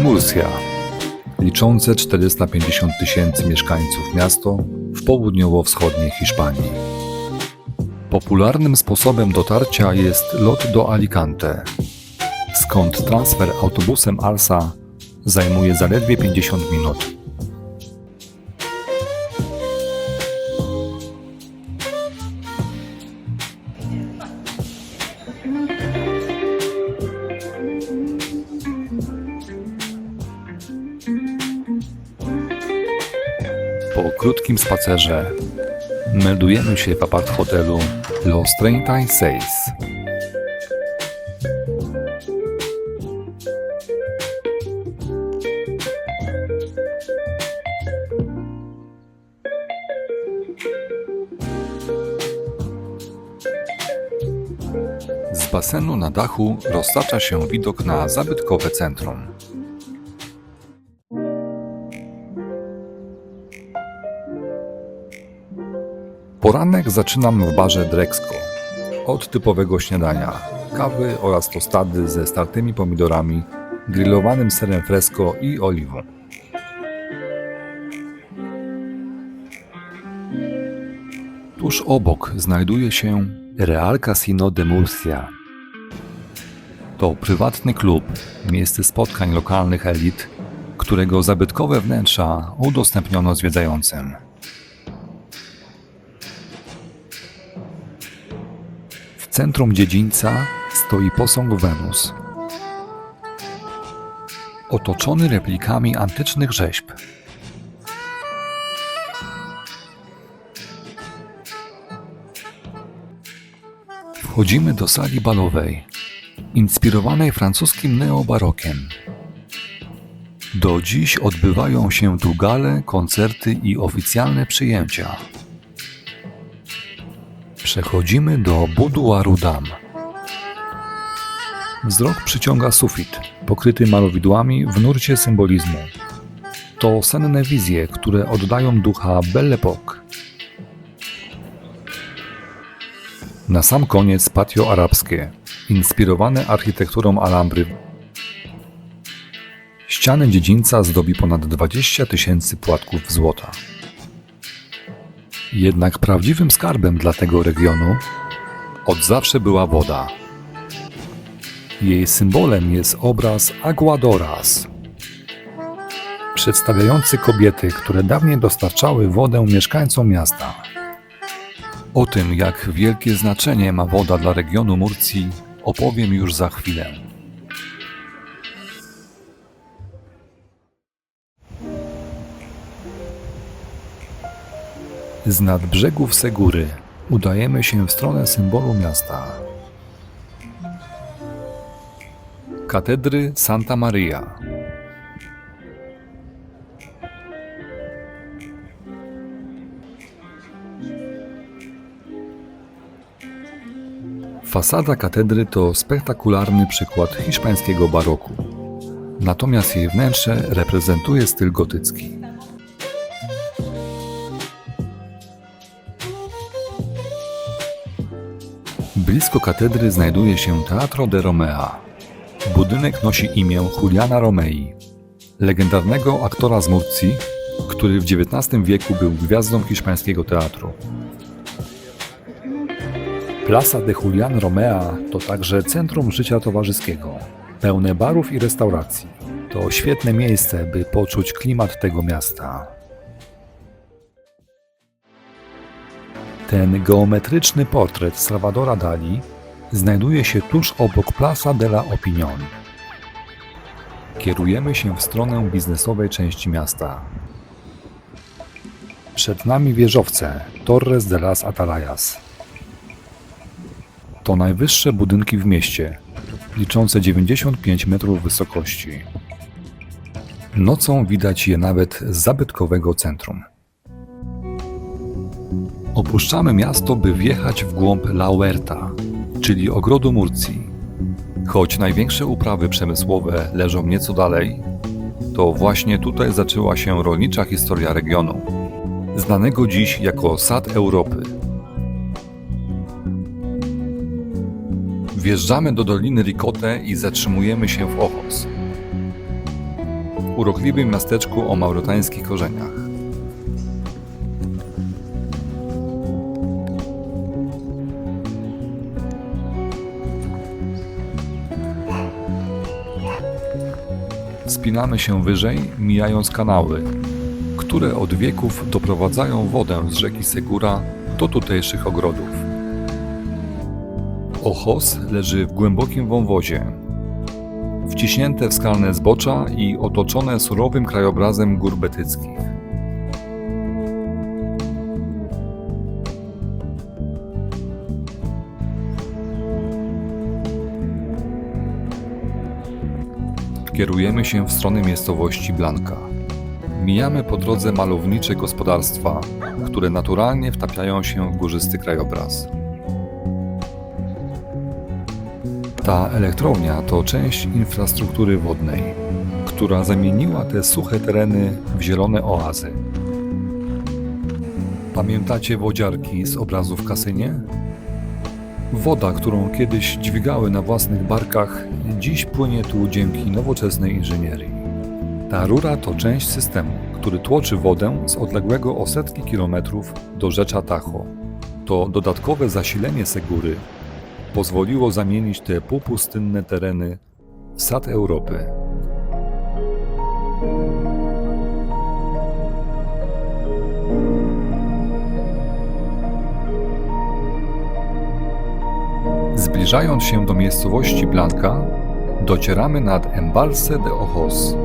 Murcia, liczące 450 000 mieszkańców miasto w południowo-wschodniej Hiszpanii. Popularnym sposobem dotarcia jest lot do Alicante, skąd transfer autobusem Alsa zajmuje zaledwie 50 minut. Po krótkim spacerze meldujemy się w apart-hotelu Los 36. Z basenu na dachu roztacza się widok na zabytkowe centrum. Poranek zaczynam w barze Drexco od typowego śniadania, kawy oraz tostady ze startymi pomidorami, grillowanym serem fresco i oliwą. Tuż obok znajduje się Real Casino de Murcia. To prywatny klub, miejsce spotkań lokalnych elit, którego zabytkowe wnętrza udostępniono zwiedzającym. W centrum dziedzińca stoi posąg Wenus, otoczony replikami antycznych rzeźb. Wchodzimy do sali balowej, inspirowanej francuskim neobarokiem. Do dziś odbywają się tu gale, koncerty i oficjalne przyjęcia. Przechodzimy do buduaru dam. Wzrok przyciąga sufit, pokryty malowidłami w nurcie symbolizmu. To senne wizje, które oddają ducha Belle Époque. Na sam koniec patio arabskie, inspirowane architekturą Alhambry. Ściany dziedzińca zdobi ponad 20 000 płatków złota. Jednak prawdziwym skarbem dla tego regionu od zawsze była woda. Jej symbolem jest obraz Aguadoras, przedstawiający kobiety, które dawniej dostarczały wodę mieszkańcom miasta. O tym, jak wielkie znaczenie ma woda dla regionu Murcji, opowiem już za chwilę. Z nadbrzegów Segury udajemy się w stronę symbolu miasta. Katedry Santa Maria. Fasada katedry to spektakularny przykład hiszpańskiego baroku. Natomiast jej wnętrze reprezentuje styl gotycki. Blisko katedry znajduje się Teatro de Romea. Budynek nosi imię Juliana Romei, legendarnego aktora z Murcji, który w XIX wieku był gwiazdą hiszpańskiego teatru. Plaza de Julián Romea to także centrum życia towarzyskiego, pełne barów i restauracji. To świetne miejsce, by poczuć klimat tego miasta. Ten geometryczny portret Salvadora Dali znajduje się tuż obok Plaza de la Opinión. Kierujemy się w stronę biznesowej części miasta. Przed nami wieżowce Torres de las Atalayas. To najwyższe budynki w mieście, liczące 95 metrów wysokości. Nocą widać je nawet z zabytkowego centrum. Opuszczamy miasto, by wjechać w głąb La Huerta, czyli ogrodu Murcji. Choć największe uprawy przemysłowe leżą nieco dalej, to właśnie tutaj zaczęła się rolnicza historia regionu, znanego dziś jako Sad Europy. Wjeżdżamy do Doliny Ricote i zatrzymujemy się w Ojos. urokliwym miasteczku o mauretańskich korzeniach. Wspinamy się wyżej, mijając kanały, które od wieków doprowadzają wodę z rzeki Segura do tutejszych ogrodów. Ojos leży w głębokim wąwozie, wciśnięte w skalne zbocza i otoczone surowym krajobrazem gór betyckich. Kierujemy się w stronę miejscowości Blanca. Mijamy po drodze malownicze gospodarstwa, które naturalnie wtapiają się w górzysty krajobraz. Ta elektrownia to część infrastruktury wodnej, która zamieniła te suche tereny w zielone oazy. Pamiętacie wodziarki z obrazu w Kasynie? Woda, którą kiedyś dźwigały na własnych barkach, dziś płynie tu dzięki nowoczesnej inżynierii. Ta rura to część systemu, który tłoczy wodę z odległego o setki kilometrów do rzecza Tajo. To dodatkowe zasilenie Segury pozwoliło zamienić te półpustynne tereny w sad Europy. Zbliżając się do miejscowości Blanca, docieramy nad Embalse de Ojos.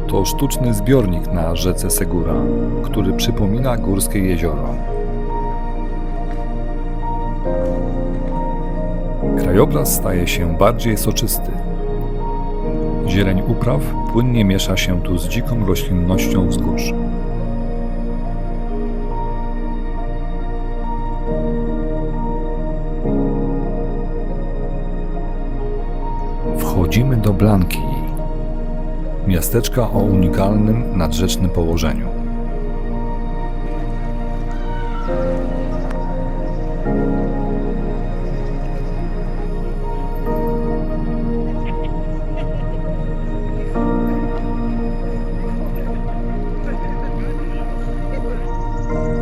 To sztuczny zbiornik na rzece Segura, który przypomina górskie jezioro. Krajobraz staje się bardziej soczysty. Zieleń upraw płynnie miesza się tu z dziką roślinnością wzgórz. Wchodzimy do Blanki, miasteczka o unikalnym nadrzecznym położeniu.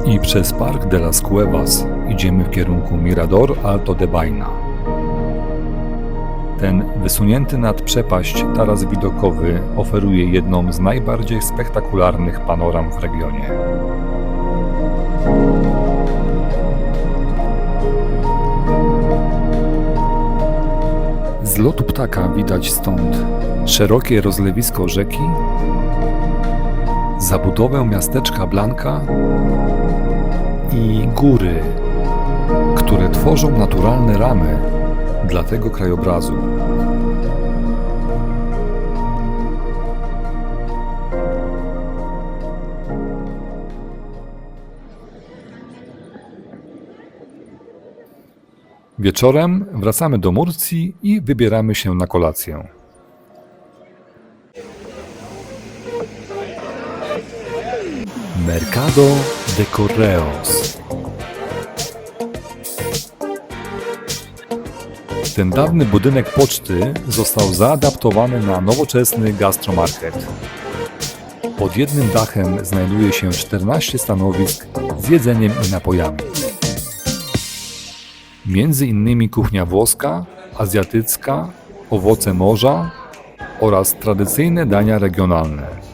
I przez Park de las Cuevas idziemy w kierunku Mirador Alto de Baina. Ten wysunięty nad przepaść taras widokowy oferuje jedną z najbardziej spektakularnych panoram w regionie. Z lotu ptaka widać stąd szerokie rozlewisko rzeki, zabudowę miasteczka Blanca i góry, które tworzą naturalne ramy dla tego krajobrazu. Wieczorem wracamy do Murcji i wybieramy się na kolację. Mercado de Correos. Ten dawny budynek poczty został zaadaptowany na nowoczesny gastromarket. Pod jednym dachem znajduje się 14 stanowisk z jedzeniem i napojami. Między innymi kuchnia włoska, azjatycka, owoce morza oraz tradycyjne dania regionalne.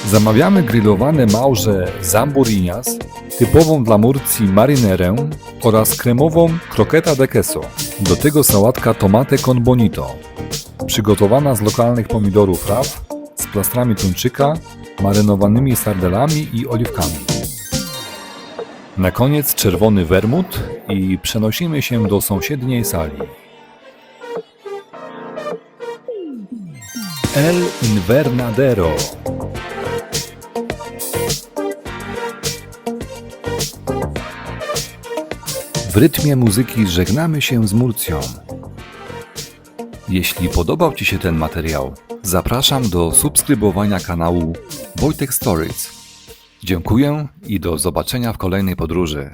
Zamawiamy grillowane małże zamburinas, typową dla Murcji marinerę oraz kremową croqueta de queso. Do tego sałatka tomate con bonito, przygotowana z lokalnych pomidorów raf, z plastrami tuńczyka, marynowanymi sardelami i oliwkami. Na koniec czerwony wermut i przenosimy się do sąsiedniej sali. El Invernadero. W rytmie muzyki żegnamy się z Murcją. Jeśli podobał Ci się ten materiał, zapraszam do subskrybowania kanału Wojtek Stories. Dziękuję i do zobaczenia w kolejnej podróży.